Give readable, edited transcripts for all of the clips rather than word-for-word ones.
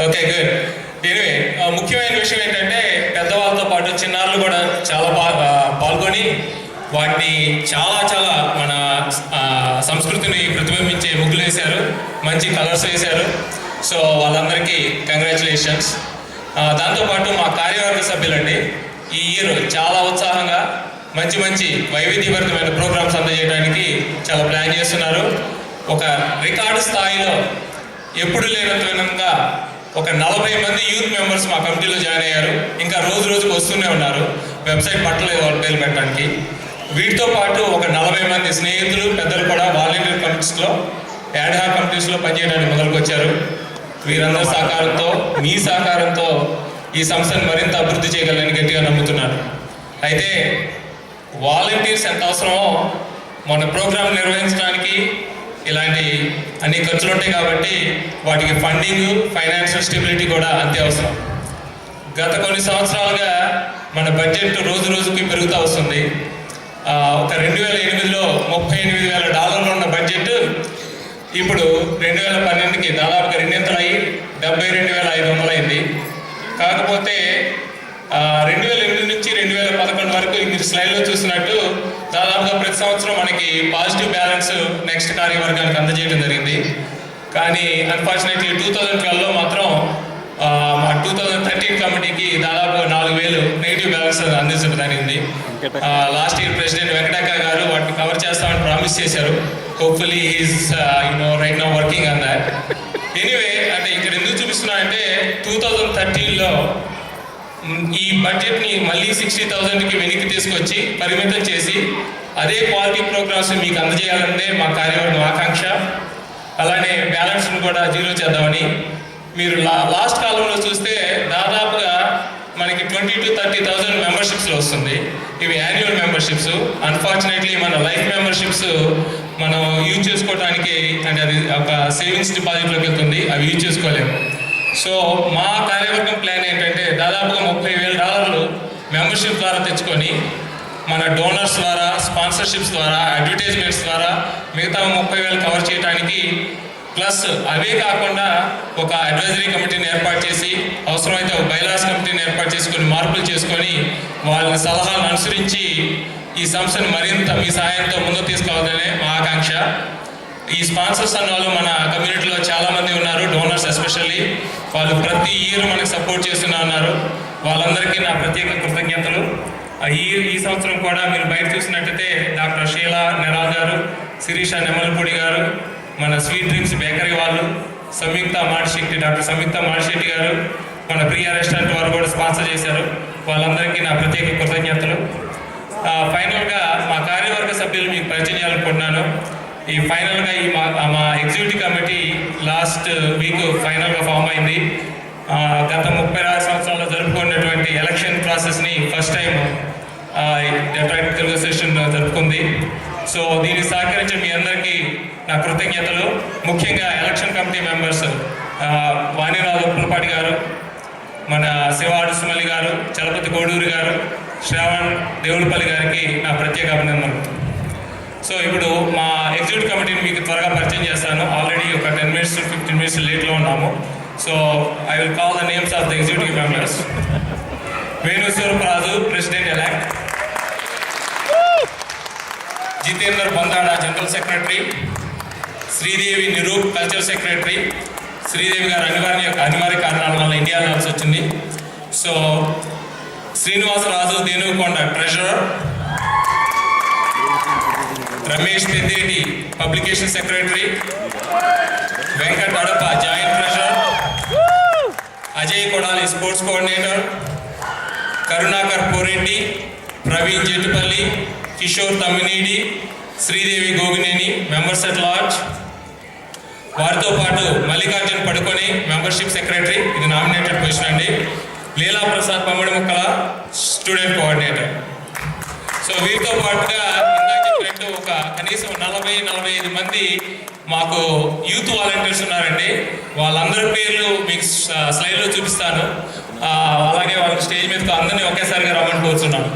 Okay good. Anyway ముఖ్యమైన విషయం ఏంటంటే పెద్దవాళ్ళతో పాటు చిన్నారులు కూడా చాలా పాల్గొని వాటిని చాలా మన సంస్కృతిని ప్రతిబింబించే ముగ్గులు వేశారు, మంచి కలర్స్ వేశారు. సో వాళ్ళందరికీ కంగ్రాచులేషన్స్. దాంతోపాటు మా కార్యవర్గ సభ్యులండి ఈ ఇయర్ చాలా ఉత్సాహంగా మంచి వైవిధ్యభరితమైన ప్రోగ్రామ్స్ అందజేయడానికి చాలా ప్లాన్ చేస్తున్నారు. ఒక రికార్డు స్థాయిలో ఎప్పుడు లేనంత విధంగా ఒక 40 మంది యూత్ మెంబర్స్ మా కమిటీలో జాయిన్ అయ్యారు. ఇంకా రోజుకు వస్తూనే ఉన్నారు. వెబ్సైట్ పట్టలేదు వాళ్ళ పేర్లు పెట్టడానికి. వీటితో పాటు ఒక 40 మంది స్నేహితులు పెద్దలు కూడా వాలంటీర్ కమిటీస్లో యాడ్హాక్ కమిటీస్లో పనిచేయడానికి మొదలుకొచ్చారు. వీరందరి సహకారంతో మీ సహకారంతో ఈ సంస్థను మరింత అభివృద్ధి చేయగలని గట్టిగా నమ్ముతున్నాను. అయితే వాలంటీర్స్ ఎంత అవసరమో మన ప్రోగ్రాం నిర్వహించడానికి ఇలాంటి అన్ని ఖర్చులు ఉంటాయి కాబట్టి వాటికి ఫండింగ్, ఫైనాన్షియల్ స్టెబిలిటీ కూడా అంతే అవసరం. గత కొన్ని సంవత్సరాలుగా మన బడ్జెట్ రోజుకి పెరుగుతూ వస్తుంది. ఒక 2008లో $38,000 ఉన్న బడ్జెట్ ఇప్పుడు 2012కి దాదాపుగా రెండింతలు అయ్యి 72,500 అయింది. కాకపోతే 2008 నుంచి 2011 వరకు మీరు స్లైడ్లో చూసినట్టు దాదాపుగా ప్రతి సంవత్సరం మనకి పాజిటివ్ బ్యాలెన్స్ నెక్స్ట్ కార్యవర్గానికి అందజేయడం జరిగింది. కానీ అన్ఫార్చునేట్లీ 2012లో మాత్రం మా 2013 కమిటీకి దాదాపు 4,000 నెగిటివ్ బ్యాలెన్స్ అందించడం జరిగింది. లాస్ట్ ఇయర్ ప్రెసిడెంట్ వెంకటక్క గారు వాటిని కవర్ చేస్తామని ప్రామిస్ చేశారు. Hopefully is right now working on that. Anyway అంటే ఇక్కడ ఎందుకు చూపిస్తున్నా అంటే 2013లో ఈ బడ్జెట్ని మళ్ళీ 60,000కి వెనక్కి తీసుకొచ్చి పరిమితం చేసి అదే క్వాలిటీ ప్రోగ్రామ్స్ మీకు అందజేయాలన్నదే మా కార్యవర్గం ఆకాంక్ష. అలానే బ్యాలెన్స్ను కూడా జీరో చేద్దామని. మీరు లాస్ట్ కాలంలో చూస్తే దాదాపుగా మనకి 20,000 to 30,000 మెంబర్షిప్స్లో వస్తుంది. ఇవి యాన్యువల్ మెంబర్షిప్స్. అన్ఫార్చునేట్లీ మన లైఫ్ మెంబర్షిప్స్ మనం యూజ్ చేసుకోవడానికి అంటే అది ఒక సేవింగ్స్ డిపాజిట్లోకి వెళ్తుంది, అవి యూజ్ చేసుకోలేము. సో మా కార్యవర్గం ప్లాన్ ఏంటంటే దాదాపుగా $30,000 మెంబర్షిప్ ద్వారా తెచ్చుకొని మన డోనర్స్ ద్వారా, స్పాన్సర్షిప్స్ ద్వారా, అడ్వర్టైజ్మెంట్స్ ద్వారా మిగతా 30,000 కవర్ చేయడానికి, ప్లస్ అవే కాకుండా ఒక అడ్వైజరీ కమిటీని ఏర్పాటు చేసి అవసరమైతే ఒక బైలాస్ కమిటీని ఏర్పాటు చేసుకొని మార్పులు చేసుకొని వాళ్ళ సలహాలను అనుసరించి ఈ సంస్థను మరింత మీ సహాయంతో ముందుకు తీసుకురావాలనే మా ఆకాంక్ష. ఈ స్పాన్సర్స్ అన్న వాళ్ళు మన కమ్యూనిటీలో చాలామంది ఉన్నారు, డోనర్స్ ఎస్పెషల్లీ. వాళ్ళు ప్రతి ఇయర్ మనకు సపోర్ట్ చేస్తూనే ఉన్నారు. వాళ్ళందరికీ నా ప్రత్యేక కృతజ్ఞతలు. ఈ సంవత్సరం కూడా మీరు బయట చూసినట్టయితే డాక్టర్ షీలా నెరాల్ గారు, శిరీష నెమ్మలపూడి గారు, మన స్వీట్ డ్రీమ్స్ బేకరీ వాళ్ళు, డాక్టర్ సంయుక్త మాడిశెట్టి గారు, మన ప్రియా రెస్టారెంట్ వారు కూడా స్పాన్సర్ చేశారు. వాళ్ళందరికీ నా ప్రత్యేక కృతజ్ఞతలు. ఫైనల్గా మా కార్యవర్గ సభ్యులు మీకు పరిచయం చేయాలనుకుంటున్నాను. ఈ ఫైనల్గా మా ఎగ్జిక్యూటివ్ కమిటీ లాస్ట్ వీక్ ఫైనల్గా ఫామ్ అయింది. గత 36 సంవత్సరాల్లో జరుపుకున్నటువంటి ఎలక్షన్ ప్రాసెస్ని first time Detroit Telugu session జరుపుకుంది. సో దీనికి సహకరించిన మీ అందరికీ నా కృతజ్ఞతలు. ముఖ్యంగా election committee members Vaniraju Uppalapati గారు, మన శివ అడుసుమల్లి గారు, చలపతి కోడూరి గారు, శ్రావణ్ దేవులపల్లి గారికి నా ప్రత్యేక అభినందనలు. సో ఇప్పుడు మా ఎగ్జిక్యూటివ్ కమిటీని మీకు త్వరగా పరిచయం చేస్తాను. ఆల్రెడీ ఒక 10 minutes to 15 minutes లేట్లో ఉన్నాము. So I will call the names of the executive members. Venuswarooparaju, president elect. Jitender Bandada, general secretary. Sridevi Niroop, cultural secretary. Sridevi గారు అనివార్య కారణాల వల్ల ఇండియా వెళ్ళాల్సి వచ్చింది. So Srinivasaraju Denukonda, treasurer. Ramesh Peddeti, publication secretary. Venkat Adapa, joint treasurer. Ajay Kodali, sports coordinator. Karunakar Poreddy, Praveen Jettupalli, Kishore Tamminidi, Sridevi Gogineni, members at large. వారితో పాటు మల్లికార్జున్ పడుకొని, మెంబర్షిప్ సెక్రటరీ, ఇది నామినేటెడ్ పొజిషన్ అండి. లీలా ప్రసాద్ పమ్మడి ముక్కల, స్టూడెంట్ కోఆర్డినేటర్. సో వీరితో పాటుగా ఒక కనీసం 40-45 మంది మాకు యూత్ వాలంటీర్స్ ఉన్నారండి. వాళ్ళందరి పేర్లు మీకు స్లైడ్లో చూపిస్తాను. అలాగే వాళ్ళకి స్టేజ్ మీదకి అందరినీ ఒకేసారిగా రమ్మని కోరుతున్నాను.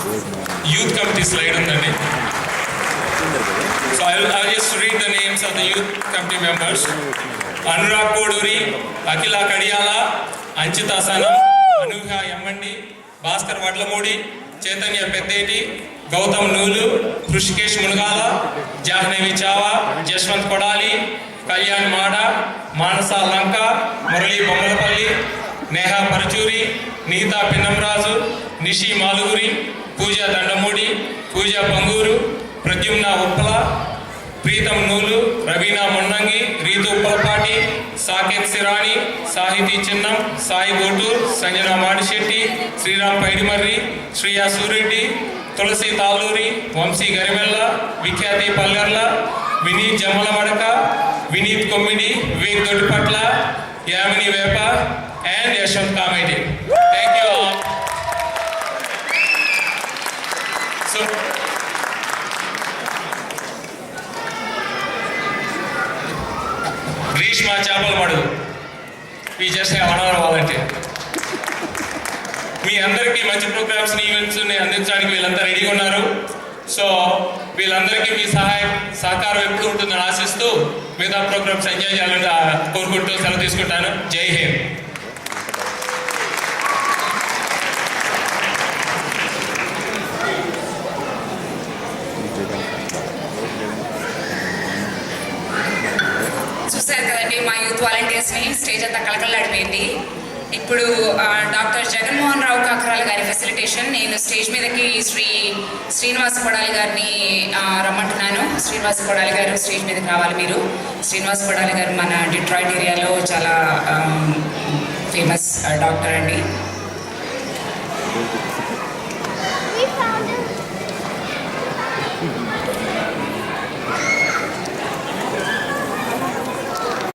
Good morning. Youth committee slide ఉందండి. So I'll just read the names of the youth committee members. Anurag Koduri, Akhila Kadiyala, Anchita Sanam, Anuha Emmandi, Bhaskar Vadlamudi, Chaitanya Peddeti, Gautam Nulu, Hrishikesh Munagala, Jahnavi Chhaava, Jaswanth Kodali, Kalyan మాడ, మానస లంక, మురళీ బొమ్మలపల్లి, నేహా పరచూరి, నీతా పిన్నంరాజు, నిషి మాలుగురి, పూజ దండమూడి, పూజ పంగూరు, ప్రద్యుమ్న ఉప్పల, ప్రీతం నూలు, రవీనా మొన్నంగి, రీతు ఉప్పలపాటి, సాకేత్ సిరాణి, సాహితీ చిన్నం, సాయి గోటూర్, సంజన మాడిశెట్టి, శ్రీరామ్ పైడిమర్రి, శ్రీయా సూరెడ్డి, తులసి తాలూరి, వంశీ గరిమెల్ల, విఖ్యాతి పల్లెర్ల, వినీత్ జమ్మల మడక, Vineet Kommidi, Vivek Doddipatla, Yamini Vepa and Yashwant Kameti. Thank you all. So Grishma Chepala మడుగు, ఈ జస్ట్ అనవర్ వాలంటీర్. మీ అందరికీ మంచి ప్రోగ్రామ్స్ని, ఈవెంట్స్ని అందించడానికి వీళ్ళంతా రెడీగా ఉన్నారు. సో వీళ్ళందరికీ మీ సహకారం ఎప్పుడు ఉంటుందని ఆశిస్తూ మిగతా ప్రోగ్రామ్స్ ఎంజాయ్ చేయాలని కోరుకుంటూ సెలవు తీసుకుంటాను. జై హింద్. చూశారు కదండి మా యూత్ వాలంటీర్స్ని. స్టేజ్ అంతా కలకలలాడిపోయింది. ఇప్పుడు డాక్టర్ జగన్మోహన్ రావు కాకరాల గారి ఫెసిలిటేషన్. నేను స్టేజ్ మీదకి శ్రీనివాస కొడాలి గారిని రమ్మంటున్నాను. శ్రీనివాస కొడాలి గారు స్టేజ్ మీదకి రావాలి మీరు. శ్రీనివాస కొడాలి గారు మన డిట్రాయిట్ ఏరియాలో చాలా ఫేమస్ డాక్టర్ అండి.